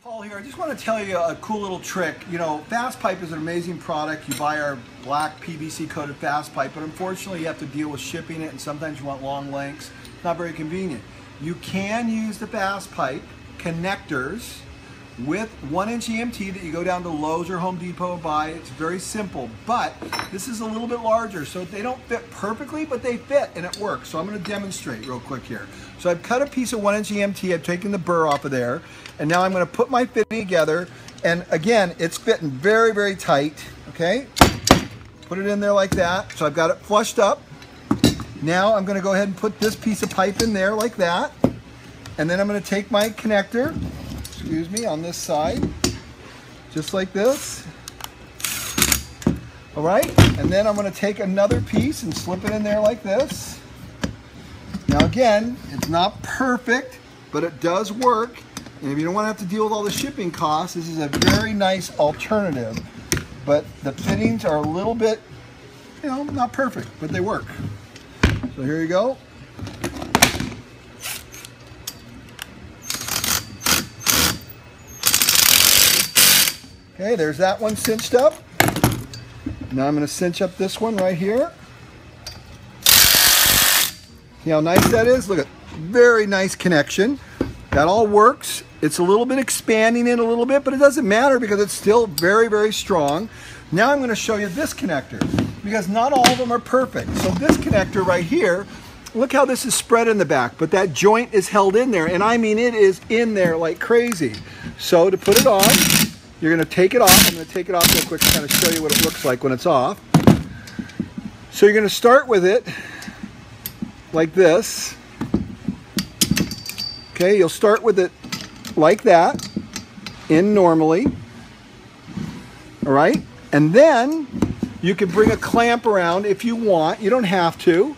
Paul here. I just want to tell you a cool little trick. You know, FastPipe is an amazing product. You buy our black PVC coated FastPipe, but unfortunately you have to deal with shipping it, and sometimes you want long lengths. It's not very convenient. You can use the FastPipe connectors with 1-inch EMT that you go down to Lowe's or Home Depot and buy. It's very simple, but this is a little bit larger, so they don't fit perfectly, but they fit and it works. So I'm going to demonstrate real quick here. So I've cut a piece of 1-inch EMT, I've taken the burr off of there, and now I'm going to put my fitting together, and again, it's fitting very, very tight, okay? Put it in there like that, so I've got it flushed up. Now I'm going to go ahead and put this piece of pipe in there like that, and then I'm going to take my connector, excuse me, on this side, just like this. All right, and then I'm going to take another piece and slip it in there like this. Now again, it's not perfect, but it does work. And if you don't want to have to deal with all the shipping costs, this is a very nice alternative. But the fittings are a little bit, you know, not perfect, but they work. So here you go. Okay, there's that one cinched up. Now I'm going to cinch up this one right here. See how nice that is? Look at, very nice connection. That all works. It's a little bit expanding it a little bit, but it doesn't matter because it's still very, very strong. Now I'm going to show you this connector because not all of them are perfect. So this connector right here, look how this is spread in the back, but that joint is held in there, and I mean it is in there like crazy. So to put it on, you're going to take it off. I'm going to take it off real quick to kind of show you what it looks like when it's off. So you're going to start with it like this. Okay, you'll start with it like that, in normally. All right, and then you can bring a clamp around if you want. You don't have to.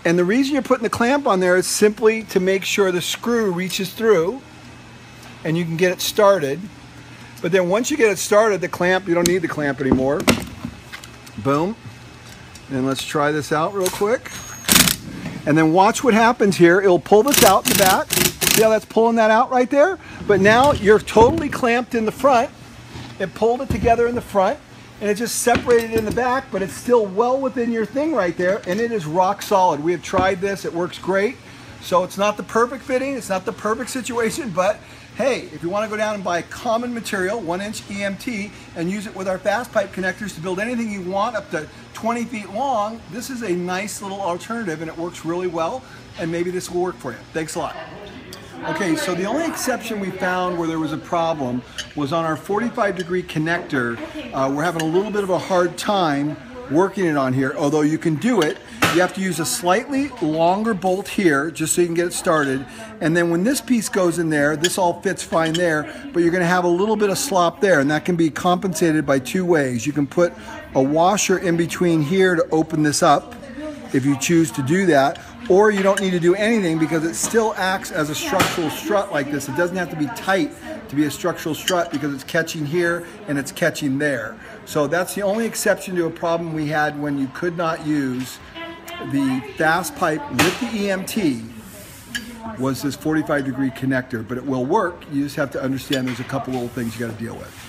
And the reason you're putting the clamp on there is simply to make sure the screw reaches through and you can get it started. But then once you get it started, the clamp, you don't need the clamp anymore. Boom. And let's try this out real quick. And then watch what happens here. It'll pull this out in the back. See how that's pulling that out right there? But now you're totally clamped in the front. It pulled it together in the front, and it just separated in the back, but it's still well within your thing right there, and it is rock solid. We have tried this. It works great. So it's not the perfect fitting. It's not the perfect situation, but hey, if you want to go down and buy common material, 1-inch EMT, and use it with our FastPipe connectors to build anything you want up to 20 feet long, this is a nice little alternative, and it works really well, and maybe this will work for you. Thanks a lot. Okay, so the only exception we found where there was a problem was on our 45-degree connector. We're having a little bit of a hard time working it on here, although you can do it. You have to use a slightly longer bolt here just so you can get it started, and then when this piece goes in there, this all fits fine there, but you're going to have a little bit of slop there, and that can be compensated by two ways. You can put a washer in between here to open this up if you choose to do that, or you don't need to do anything because it still acts as a structural strut like this. It doesn't have to be tight to be a structural strut because it's catching here and it's catching there. So that's the only exception to a problem we had when you could not use the FastPipe with the EMT was this 45-degree connector, but it will work. You just have to understand there's a couple little things you got to deal with.